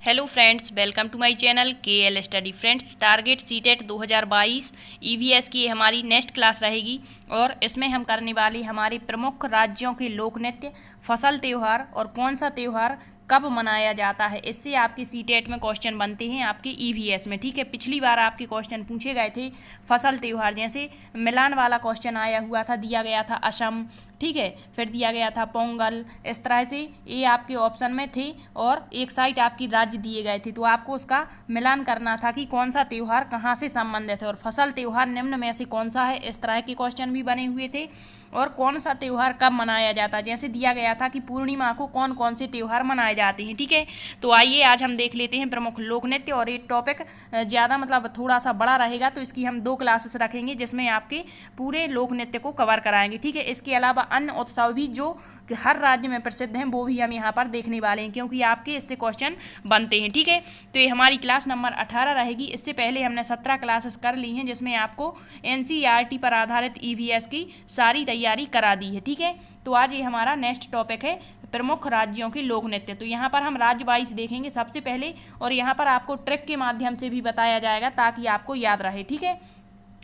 Hello friends, welcome to my channel KL study. Friends, target CTET 2022 EVS की हमारी next class रहेगी और इसमें हम करने वाले हमारे प्रमुख राज्यों के लोक नृत्य, फसल त्यौहार और कौन सा त्यौहार कब मनाया जाता है। इससे आपके सीटेट में क्वेश्चन बनते हैं आपके EVS में। ठीक है, पिछली बार आपके क्वेश्चन पूछे गए थे फसल त्यौहार, जैसे मिलान वाला क्वेश्चन आया हुआ था, दिया गया था असम, ठीक है, फिर दिया गया था पोंगल। इस तरह से ये आपके ऑप्शन में थे और एक साइड आपकी राज्य दिए गए थे, तो आपको उसका मिलान करना था कि कौन सा त्यौहार कहाँ से संबंधित है और फसल त्यौहार निम्न में से कौन सा है। इस तरह के क्वेश्चन भी बने हुए थे और कौन सा त्यौहार कब मनाया जाता है, जैसे दिया गया था कि पूर्णिमा को कौन कौन से त्यौहार मनाए जाते हैं। ठीक है, तो आइए आज हम देख लेते हैं प्रमुख लोक नृत्य। और ये टॉपिक ज़्यादा मतलब थोड़ा सा बड़ा रहेगा, तो इसकी हम 2 क्लासेस रखेंगे जिसमें आपके पूरे लोक नृत्य को कवर कराएंगे। ठीक है, इसके अलावा अन्य उत्सव भी जो हर राज्य में प्रसिद्ध हैं वो भी हम यहाँ पर देखने वाले हैं, क्योंकि आपके इससे क्वेश्चन बनते हैं। ठीक है, तो ये हमारी क्लास नंबर 18 रहेगी। इससे पहले हमने 17 क्लासेस कर ली हैं जिसमें आपको NCERT पर आधारित EVS की सारी तैयारी करा दी है। ठीक है, तो आज ये हमारा नेक्स्ट टॉपिक है प्रमुख राज्यों के लोक नृत्य। तो यहाँ पर हम राज्य वाइज देखेंगे सबसे पहले, और यहाँ पर आपको ट्रिक के माध्यम से भी बताया जाएगा ताकि आपको याद रहे। ठीक है,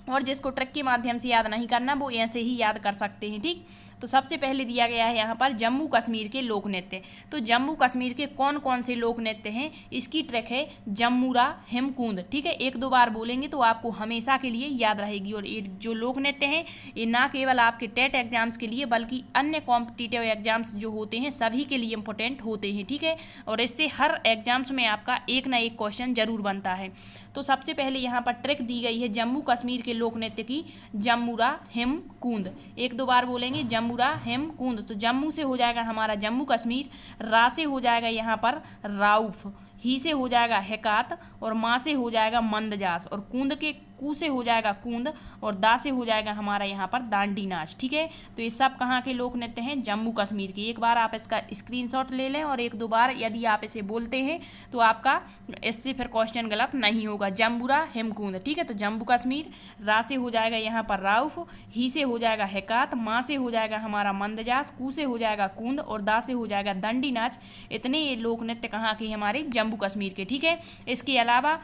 और जिसको ट्रिक के माध्यम से याद नहीं करना वो ऐसे ही याद कर सकते हैं। ठीक, तो सबसे पहले दिया गया है यहाँ पर जम्मू कश्मीर के लोक नृत्य। तो जम्मू कश्मीर के कौन कौन से लोक नृत्य हैं, इसकी ट्रिक है जम्मूरा हेमकूंद। ठीक है, 1-2 बार बोलेंगे तो आपको हमेशा के लिए याद रहेगी। और ये जो लोक नृत्य हैं ये ना केवल आपके टेट एग्जाम्स के लिए बल्कि अन्य कॉम्पिटिटिव एग्जाम्स जो होते हैं सभी के लिए इंपॉर्टेंट होते हैं। ठीक है, और इससे हर एग्जाम्स में आपका एक ना एक क्वेश्चन जरूर बनता है। तो सबसे पहले यहाँ पर ट्रिक दी गई है जम्मू कश्मीर के लोक नृत्य की, जम्मूरा हेमकूंद। 1-2 बार बोलेंगे जम्मूरा हेमकूंद। तो जम्मू से हो जाएगा हमारा जम्मू कश्मीर, रा से हो जाएगा यहाँ पर राउफ, ही से हो जाएगा हेकात, और माँ से हो जाएगा मंदजास, और कूंद के कू से हो जाएगा कूंद, और दा से हो जाएगा हमारा यहाँ पर दांडी नाच। ठीक है, तो ये सब कहाँ के लोक नृत्य हैं, जम्मू कश्मीर के। एक बार आप इसका स्क्रीनशॉट ले लें और 1-2 बार यदि आप इसे बोलते हैं तो आपका इससे फिर क्वेश्चन गलत नहीं होगा। जम्बूरा हेमकूंद। ठीक है, तो जम्मू कश्मीर, रा से हो जाएगा यहाँ पर राउफ, ही से हो जाएगा हेकात, माँ से हो जाएगा हमारा मंदजास, कू से हो जाएगा कूंद, और दा से हो जाएगा दंडी नाच। इतने ये लोक नृत्य कहाँ के हमारे जम्मू कश्मीर के। ठीक है, इसके अलावा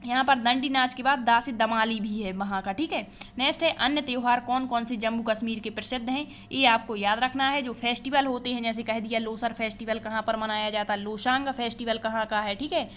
यहाँ पर दंडी नाच के बाद दासी दमाली भी है वहाँ का। ठीक है, नेक्स्ट है अन्य त्यौहार कौन कौन से जम्मू कश्मीर के प्रसिद्ध हैं, ये आपको याद रखना है। जो फेस्टिवल होते हैं, जैसे कह दिया लोसर फेस्टिवल कहाँ पर मनाया जाता है, लोसांग फेस्टिवल कहाँ का है, ठीक है,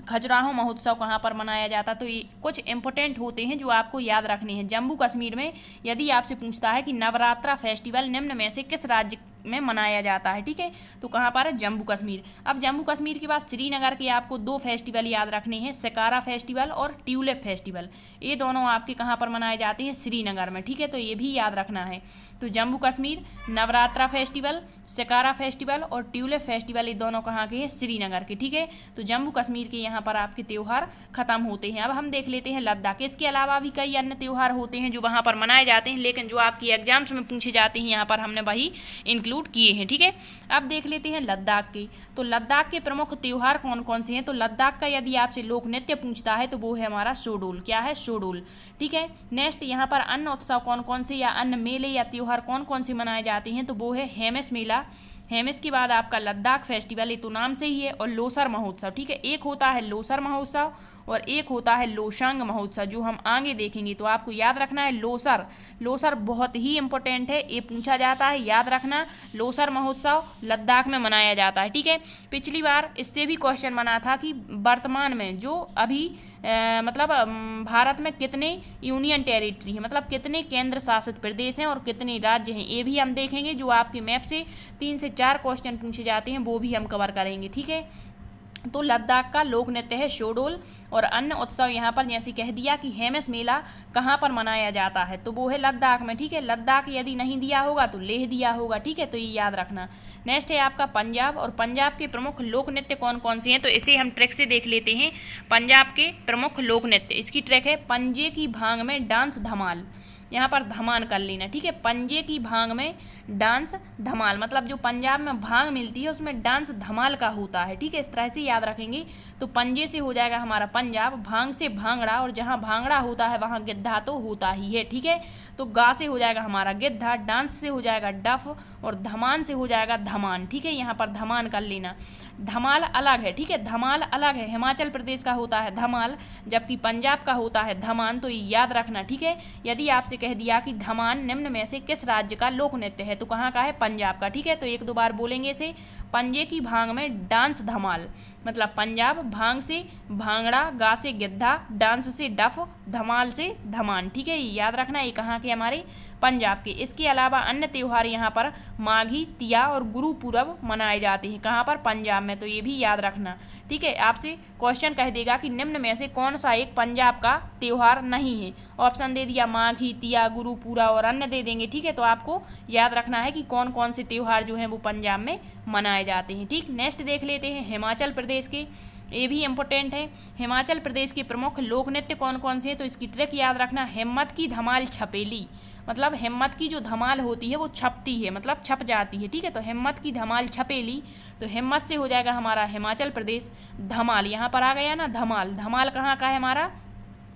खजुराहो महोत्सव कहाँ पर मनाया जाता। तो ये कुछ इंपॉर्टेंट होते हैं जो आपको याद रखने हैं। जम्मू कश्मीर में यदि आपसे पूछता है कि नवरात्रा फेस्टिवल निम्न में से किस राज्य में मनाया जाता है, ठीक है, तो कहाँ पर है, जम्मू कश्मीर। अब जम्मू कश्मीर के बाद श्रीनगर के आपको 2 फेस्टिवल याद रखने हैं, शिकारा फेस्टिवल और ट्यूलिप फेस्टिवल। ये दोनों आपके कहाँ पर मनाए जाते हैं, श्रीनगर में। ठीक है, तो ये भी याद रखना है। तो जम्मू कश्मीर नवरात्रा फेस्टिवल, शिकारा फेस्टिवल और ट्यूलिप फेस्टिवल, ये दोनों कहाँ के हैं, श्रीनगर के। ठीक है, तो जम्मू कश्मीर के यहाँ पर आपके त्यौहार खत्म होते हैं। अब हम देख लेते हैं लद्दाख। इसके अलावा भी कई अन्य त्यौहार होते हैं जो वहाँ पर मनाए जाते हैं, लेकिन जो आपकी एग्जाम्स में पूछे जाते हैं यहाँ पर हमने वही इंक्लूड किए हैं। ठीक है, अब देख लेते हैं लद्दाख के। तो लद्दाख के प्रमुख त्यौहार कौन कौन से हैं। तो लद्दाख का यदि आपसे लोक नृत्य पूछता है तो वो है हमारा शोडोल। क्या है, शोडोल। ठीक है, नेक्स्ट यहाँ पर अन्य उत्सव कौन कौन से या अन्य मेले या त्यौहार कौन कौन से मनाए जाते हैं, तो वो है हेमिस मेला। हेमिस के बाद आपका लद्दाख फेस्टिवल, ये तो नाम से ही है, और लोसर महोत्सव। ठीक है, एक होता है लोसर महोत्सव और एक होता है लोसांग महोत्सव, जो हम आगे देखेंगे। तो आपको याद रखना है लोसर। लोसर बहुत ही इंपॉर्टेंट है, ये पूछा जाता है, याद रखना। लोसर महोत्सव लद्दाख में मनाया जाता है। ठीक है, पिछली बार इससे भी क्वेश्चन बना था कि वर्तमान में जो अभी मतलब भारत में कितने यूनियन टेरिटरी है, मतलब कितने केंद्र शासित प्रदेश हैं और कितने राज्य हैं, ये भी हम देखेंगे। जो आपके मैप से 3 से 4 क्वेश्चन पूछे जाते हैं वो भी हम कवर करेंगे। ठीक है, तो लद्दाख का लोक नृत्य है शोडोल। और अन्य उत्सव यहाँ पर जैसे कह दिया कि हेमिस मेला कहाँ पर मनाया जाता है, तो वो है लद्दाख में। ठीक है, लद्दाख यदि नहीं दिया होगा तो लेह दिया होगा। ठीक है, तो ये याद रखना। नेक्स्ट है आपका पंजाब। और पंजाब के प्रमुख लोक नृत्य कौन कौन से हैं, तो इसे हम ट्रैक से देख लेते हैं। पंजाब के प्रमुख लोक नृत्य, इसकी ट्रैक है पंजे की भांग में डांस धमाल। यहाँ पर धमाल कर लेना। ठीक है, पंजे की भांग में डांस धमाल, मतलब जो पंजाब में भांग मिलती है उसमें डांस धमाल का होता है। ठीक है, इस तरह से याद रखेंगे। तो पंजे से हो जाएगा हमारा पंजाब, भांग से भांगड़ा, और जहाँ भांगड़ा होता है वहाँ गिद्धा तो होता ही है। ठीक है, तो गा से हो जाएगा हमारा गिद्धा, डांस से हो जाएगा डफ, और धमान से हो जाएगा धमान। ठीक है, यहाँ पर धमान कर लेना। धमाल अलग है, ठीक है, धमाल अलग है, हिमाचल प्रदेश का होता है धमाल, जबकि पंजाब का होता है धमान, तो ये याद रखना, ठीक है। यदि आपसे कह दिया कि धमान निम्न में से किस राज्य का लोक नृत्य है, तो कहाँ का है, पंजाब का, ठीक है। तो एक दो बार बोलेंगे इसे, पंजे की भांग में डांस धमाल, मतलब पंजाब, भांग से भांगड़ा, गा से गिद्धा, डांस से डफ, धमाल से धमान, ठीक है, ये याद रखना, ये कहाँ के, हमारे पंजाब के। इसके अलावा अन्य त्यौहार यहाँ पर माघी, तिया और गुरुपुरब मनाए जाते हैं, कहाँ पर, पंजाब में, तो ये भी याद रखना, ठीक है। आपसे क्वेश्चन कह देगा कि निम्न में से कौन सा एक पंजाब का त्यौहार नहीं है, ऑप्शन दे दिया माघी, तिया, गुरुपुरा और अन्य दे देंगे, ठीक है। तो आपको याद रखना है कि कौन कौन से त्यौहार जो हैं वो पंजाब में मनाए जाते हैं, ठीक। नेक्स्ट देख लेते हैं हिमाचल प्रदेश के, ये भी इम्पोर्टेंट है। हिमाचल प्रदेश के प्रमुख लोक नृत्य कौन कौन से हैं, तो इसकी ट्रिक याद रखना, हिम्मत की धमाल छपेली, मतलब हिम्मत की जो धमाल होती है वो छपती है, मतलब छप जाती है, ठीक है। तो हिम्मत की धमाल छपेली, तो हिम्मत से हो जाएगा हमारा हिमाचल प्रदेश, धमाल यहाँ पर आ गया ना, धमाल, धमाल कहाँ का है, हमारा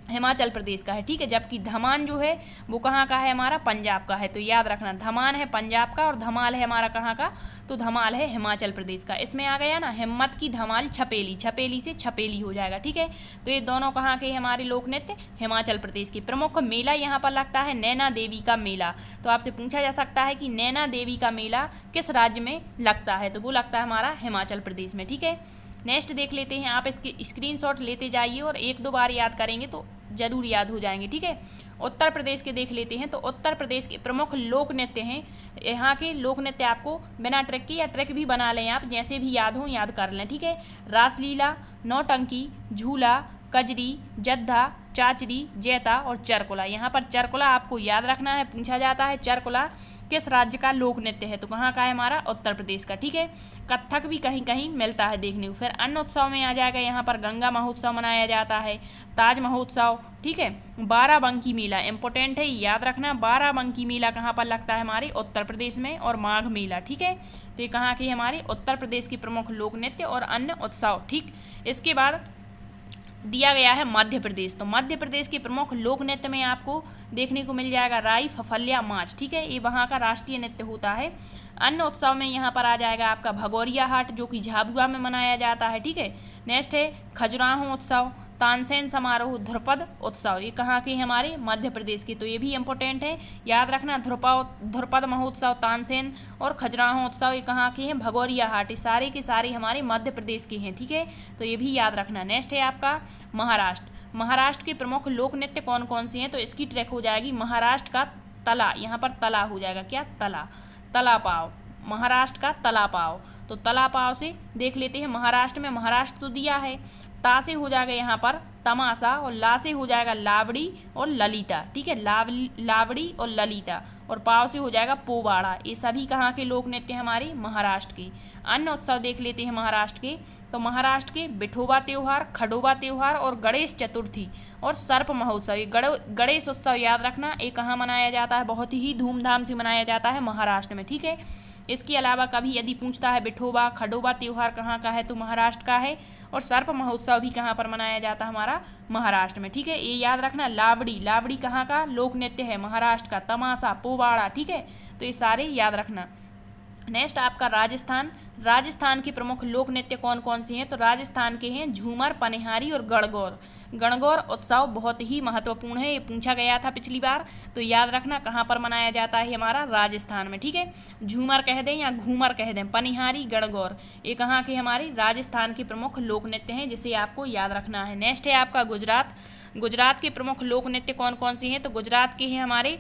हिमाचल प्रदेश का है, ठीक है। जबकि धमान जो है वो कहाँ का है, हमारा पंजाब का है, तो याद रखना, धमान है पंजाब का और धमाल है हमारा कहाँ का, तो धमाल है हिमाचल प्रदेश का। इसमें आ गया ना, हिम्मत की धमाल छपेली, छपेली से छपेली हो जाएगा, ठीक है। तो ये दोनों कहाँ के हमारे लोक नृत्य, हिमाचल प्रदेश के। प्रमुख मेला यहाँ पर लगता है नैना देवी का मेला, तो आपसे पूछा जा सकता है कि नैना देवी का मेला किस राज्य में लगता है, तो वो लगता है हमारा हिमाचल प्रदेश में, ठीक है। नेक्स्ट देख लेते हैं, आप इसके स्क्रीनशॉट लेते जाइए और एक दो बार याद करेंगे तो जरूर याद हो जाएंगे, ठीक है। उत्तर प्रदेश के देख लेते हैं, तो उत्तर प्रदेश के प्रमुख लोक नृत्य हैं, यहाँ के लोक नृत्य आपको बिना ट्रिक के या ट्रिक भी बना लें आप, जैसे भी याद हो याद कर लें, ठीक है। रासलीला, नौटंकी, झूला, कजरी, जद्दा, चाचरी, जैता और चरकुला। यहाँ पर चरकुला आपको याद रखना है, पूछा जाता है चरकुला किस राज्य का लोक नृत्य है, तो कहाँ का है, हमारा उत्तर प्रदेश का, ठीक है। कत्थक भी कहीं कहीं मिलता है देखने को। फिर अन्य उत्सव में आ जाएगा, यहाँ पर गंगा महोत्सव मनाया जाता है, ताज महोत्सव, ठीक है। बाराबंकी मेला इंपॉर्टेंट है, याद रखना, बाराबंकी मेला कहाँ पर लगता है, हमारे उत्तर प्रदेश में, और माघ मेला, ठीक है। तो ये कहाँ के हमारे उत्तर प्रदेश के प्रमुख लोक नृत्य और अन्य उत्सव, ठीक। इसके बाद दिया गया है मध्य प्रदेश, तो मध्य प्रदेश के प्रमुख लोक नृत्य में आपको देखने को मिल जाएगा राई, फफलिया, माच, ठीक है, ये वहाँ का राष्ट्रीय नृत्य होता है। अन्य उत्सव में यहाँ पर आ जाएगा आपका भगोरिया हाट, जो कि झाबुआ में मनाया जाता है, ठीक है। नेक्स्ट है खजुराहो उत्सव, तानसेन समारोह, ध्रुपद उत्सव, ये कहाँ के हमारे मध्य प्रदेश के, तो ये भी इंपॉर्टेंट है, याद रखना। ध्रुपद महोत्सव, तानसेन और खजुराहो उत्सव ये कहाँ के हैं, भगोरिया हाट, ये सारे के सारे हमारे मध्य प्रदेश के हैं, ठीक है। तो ये भी याद रखना। नेक्स्ट है आपका महाराष्ट्र, महाराष्ट्र के प्रमुख लोक नृत्य कौन कौन से हैं, तो इसकी ट्रैक हो जाएगी महाराष्ट्र का तला, यहाँ पर तला हो जाएगा, क्या, तला, तला पाव, महाराष्ट्र का तला पाव। तो तला पाव से देख लेते हैं, महाराष्ट्र में महाराष्ट्र तो दिया है, ता से हो जाएगा यहाँ पर तमाशा, और ला से हो जाएगा लावड़ी और ललिता, ठीक है, लावड़ी और ललिता, और पाव से हो जाएगा पोवाड़ा। ये सभी कहाँ के लोक नृत्य हमारे, महाराष्ट्र के। अन्य उत्सव देख लेते हैं महाराष्ट्र के, तो महाराष्ट्र के विठोबा त्यौहार, खडोबा त्यौहार और गणेश चतुर्थी और सर्प महोत्सव, ये गणेश उत्सव याद रखना, ये कहाँ मनाया जाता है, बहुत ही धूमधाम से मनाया जाता है महाराष्ट्र में, ठीक है। इसके अलावा कभी यदि पूछता है विठोबा, खडोबा त्यौहार कहाँ का है, तो महाराष्ट्र का है, और सर्प महोत्सव भी कहाँ पर मनाया जाता है, हमारा महाराष्ट्र में, ठीक है। ये याद रखना, लावड़ी, लावड़ी कहाँ का लोक नृत्य है, महाराष्ट्र का, तमाशा, पोवाड़ा, ठीक है। तो ये सारे याद रखना। नेक्स्ट आपका राजस्थान, राजस्थान के प्रमुख लोक नृत्य कौन कौन से हैं, तो राजस्थान के हैं झूमर, पनिहारी और गणगौर। गणगौर उत्सव बहुत ही महत्वपूर्ण है, ये पूछा गया था पिछली बार, तो याद रखना कहाँ पर मनाया जाता है हमारा, राजस्थान में, ठीक है। झूमर कह दें या घूमर कह दें, पनिहारी, गणगौर, ये कहाँ के हमारे राजस्थान के प्रमुख लोक नृत्य हैं, जिसे आपको याद रखना है। नेक्स्ट है आपका गुजरात, गुजरात के प्रमुख लोक नृत्य कौन कौन से हैं, तो गुजरात के हैं हमारे,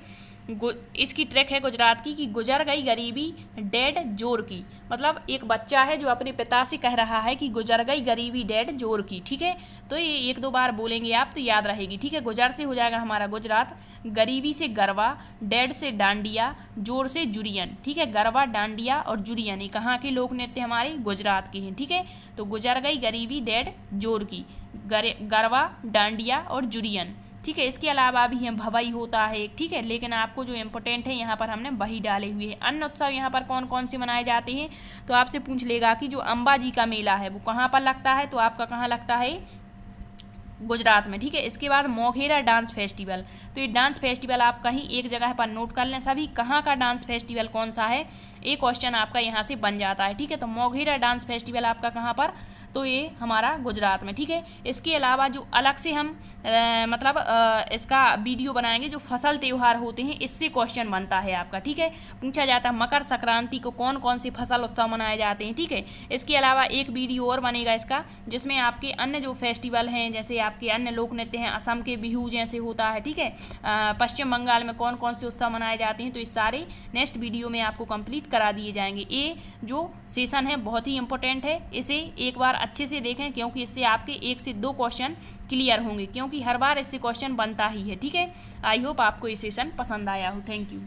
इसकी ट्रिक है गुजरात की कि गुजर गई गरीबी डेड जोर की, मतलब एक बच्चा है जो अपने पिता से कह रहा है कि गुजर गई गरीबी डेड जोर की, ठीक है। तो ये एक दो बार बोलेंगे आप तो याद रहेगी, ठीक है। गुजर से हो जाएगा हमारा गुजरात, गरीबी से गरबा, डेड से डांडिया, जोर से जुरियन, ठीक है। गरबा, डांडिया और जुरियन ये कहाँ के लोक नृत्य हमारे, गुजरात के हैं, ठीक है। तो गुजर गई गरीबी डेड जोर की, गरबा, डांडिया और जुरियन, ठीक है। इसके अलावा भी हम भवई होता है एक, ठीक है, लेकिन आपको जो इम्पोर्टेंट है यहाँ पर हमने वही डाले हुए हैं। अन्य उत्सव यहाँ पर कौन कौन से मनाए जाते हैं, तो आपसे पूछ लेगा कि जो अंबाजी का मेला है वो कहाँ पर लगता है, तो आपका कहाँ लगता है, गुजरात में, ठीक है। इसके बाद मोघेरा डांस फेस्टिवल, तो ये डांस फेस्टिवल आप कहीं एक जगह पर नोट कर लें सभी, कहाँ का डांस फेस्टिवल कौन सा है, एक क्वेश्चन आपका यहाँ से बन जाता है, ठीक है। तो मोघेरा डांस फेस्टिवल आपका कहाँ पर, तो ये हमारा गुजरात में, ठीक है। इसके अलावा जो अलग से हम इसका वीडियो बनाएंगे, जो फसल त्यौहार होते हैं इससे क्वेश्चन बनता है आपका, ठीक है। पूछा जाता है मकर संक्रांति को कौन कौन से फसल उत्सव मनाए जाते हैं, ठीक है। इसके अलावा एक वीडियो और बनेगा इसका, जिसमें आपके अन्य जो फेस्टिवल हैं, जैसे आपके अन्य लोक नृत्य हैं, असम के बिहू जैसे होता है, ठीक है। पश्चिम बंगाल में कौन कौन से उत्सव मनाए जाते हैं, तो इस सारे नेक्स्ट वीडियो में आपको कंप्लीट करा दिए जाएंगे। ये जो सेशन है बहुत ही इंपॉर्टेंट है, इसे एक बार अच्छे से देखें, क्योंकि इससे आपके 1 से 2 क्वेश्चन क्लियर होंगे, क्योंकि हर बार इससे क्वेश्चन बनता ही है, ठीक है। आई होप आपको ये सेशन पसंद आया हो। Thank you.